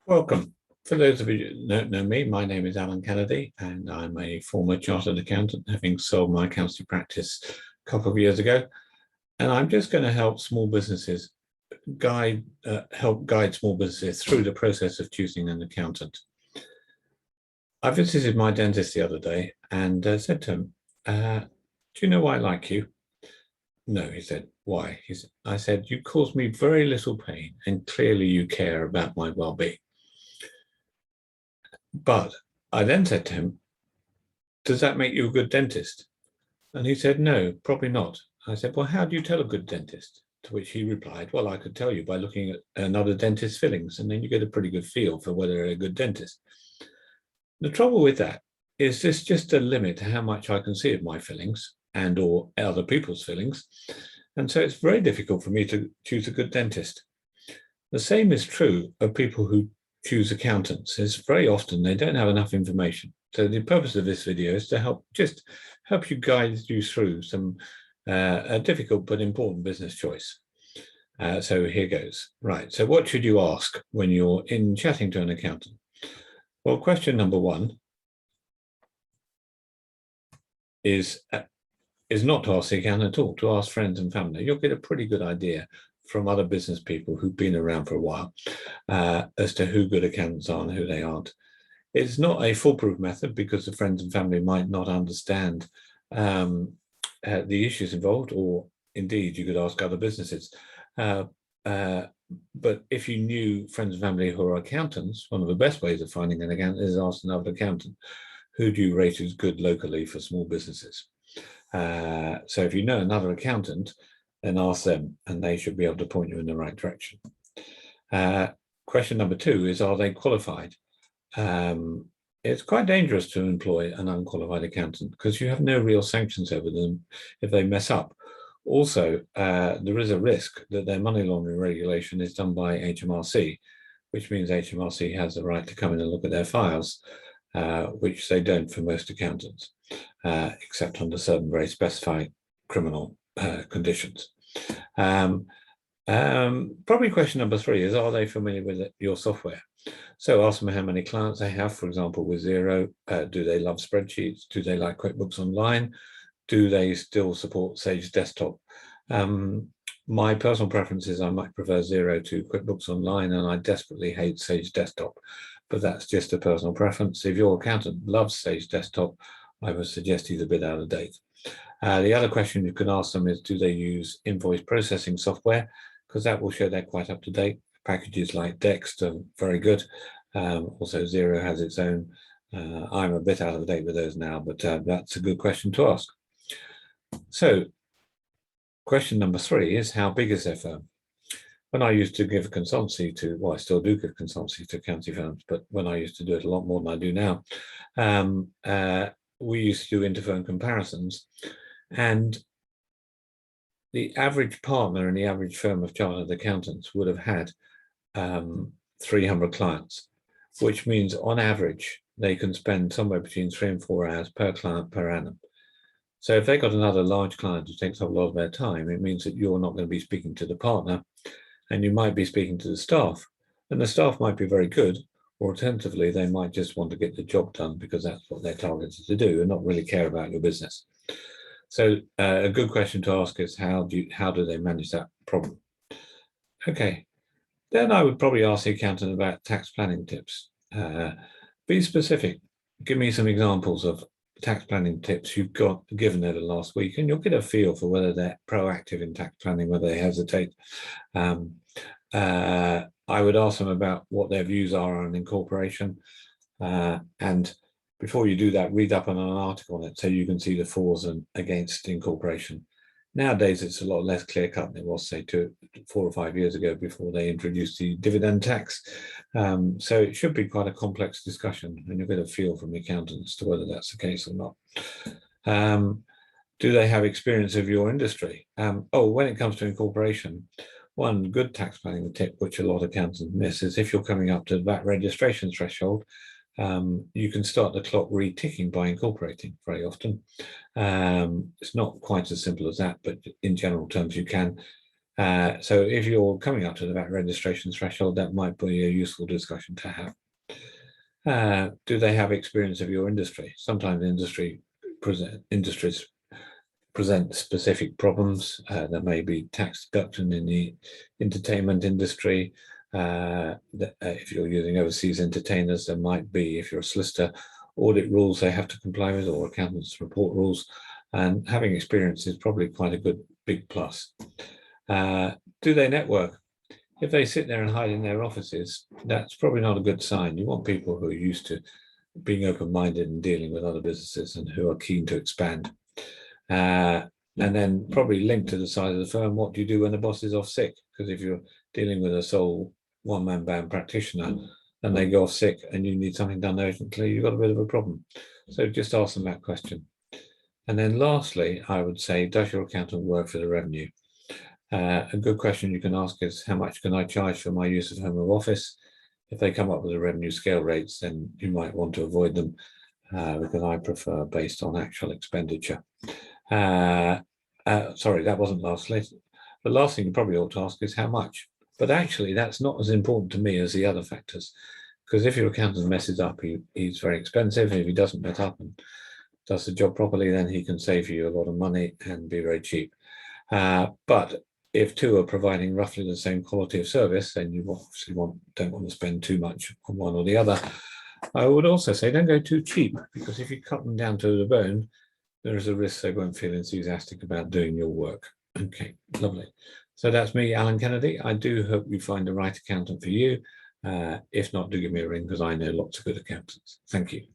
Welcome. For those of you who don't know me, my name is Alan Kennedy, and I'm a former chartered accountant, having sold my accountancy practice a couple of years ago. And I'm just going to help small businesses help guide small businesses through the process of choosing an accountant. I visited my dentist the other day and said to him, "Do you know why I like you?" "No," he said. "Why?" I said, "You cause me very little pain, and clearly you care about my well-being." But I then said to him, "Does that make you a good dentist?" And he said, "No, probably not." I said, "Well, how do you tell a good dentist?" To which he replied, "Well, I could tell you by looking at another dentist's fillings, and then you get a pretty good feel for whether they're a good dentist." The trouble with that is there's just a limit to how much I can see of my fillings and or other people's fillings. And so it's very difficult for me to choose a good dentist. The same is true of people who choose accountants. Is very often they don't have enough information. So the purpose of this video is to help you guide you through some a difficult but important business choice. So here goes. Right. So what should you ask when you're in chatting to an accountant? Well, question number one is not to ask the accountant at all, to ask friends and family. You'll get a pretty good idea from other business people who've been around for a while as to who good accountants are and who they aren't. It's not a foolproof method because the friends and family might not understand the issues involved, or indeed you could ask other businesses. But if you knew friends and family who are accountants, one of the best ways of finding an accountant is ask another accountant, who do you rate as good locally for small businesses? So if you know another accountant, then ask them, and they should be able to point you in the right direction. Question number two is, are they qualified? It's quite dangerous to employ an unqualified accountant because you have no real sanctions over them if they mess up. Also, there is a risk that their money laundering regulation is done by HMRC, which means HMRC has the right to come in and look at their files, which they don't for most accountants, except under certain very specified criminal conditions. Probably question number three is, are they familiar with your software? So ask them how many clients they have, for example, with Xero. Do they love spreadsheets? Do they like QuickBooks Online? Do they still support Sage Desktop? My personal preference is I might prefer Xero to QuickBooks Online, and I desperately hate Sage Desktop, but that's just a personal preference. If your accountant loves Sage Desktop, I would suggest he's a bit out of date. The other question you can ask them is, do they use invoice processing software? Because that will show they're quite up to date. Packages like Dext are very good. Also, Xero has its own. I'm a bit out of date with those now, but that's a good question to ask. So question number three is, how big is their firm? When I used to give consultancy to, well, I still do give consultancy to accounting firms, but when I used to do it a lot more than I do now, we used to do interfirm comparisons, and the average partner in the average firm of chartered accountants would have had 300 clients, which means on average, they can spend somewhere between 3 and 4 hours per client per annum. So if they got another large client who takes up a lot of their time, it means that you're not going to be speaking to the partner, and you might be speaking to the staff, and the staff might be very good, or alternatively, they might just want to get the job done because that's what they're targeted to do and not really care about your business. So a good question to ask is, how do they manage that problem? Okay, then I would probably ask the accountant about tax planning tips. Be specific. Give me some examples of tax planning tips you've got given over the last week, and you'll get a feel for whether they're proactive in tax planning, whether they hesitate. I would ask them about what their views are on incorporation. And before you do that, read up on an article on it so you can see the fors and against incorporation. Nowadays, it's a lot less clear-cut than it was, say, 4 or 5 years ago before they introduced the dividend tax. So it should be quite a complex discussion, and you'll get a feel from the accountants as to whether that's the case or not. Do they have experience of your industry? When it comes to incorporation, one good tax planning tip, which a lot of accountants miss, is if you're coming up to that registration threshold, you can start the clock re-ticking by incorporating very often. It's not quite as simple as that, but in general terms, you can. So if you're coming up to the VAT registration threshold, that might be a useful discussion to have. Do they have experience of your industry? Sometimes industries present specific problems. There may be tax deduction in the entertainment industry. If you're using overseas entertainers, there might be, if you're a solicitor, audit rules they have to comply with, or accountants report rules. And having experience is probably quite a good big plus. Do they network? If they sit there and hide in their offices, that's probably not a good sign. You want people who are used to being open-minded and dealing with other businesses and who are keen to expand. And then probably linked to the size of the firm, what do you do when the boss is off sick? Because if you're dealing with a sole one-man band practitioner and they go off sick and you need something done urgently, you've got a bit of a problem. So just ask them that question. And then lastly, I would say, does your accountant work for the revenue? A good question you can ask is, how much can I charge for my use of home or office? If they come up with the revenue scale rates, then you might want to avoid them, because I prefer based on actual expenditure. Sorry, that wasn't lastly. The last thing you probably ought to ask is how much. But actually, that's not as important to me as the other factors, because if your accountant messes up, he's very expensive. If he doesn't mess up and does the job properly, then he can save you a lot of money and be very cheap. But if two are providing roughly the same quality of service, then you obviously don't want to spend too much on one or the other. I would also say don't go too cheap, because if you cut them down to the bone, there is a risk they won't feel enthusiastic about doing your work. Okay, lovely. So that's me, Alan Kennedy. I do hope you find the right accountant for you. If not, do give me a ring, because I know lots of good accountants. Thank you.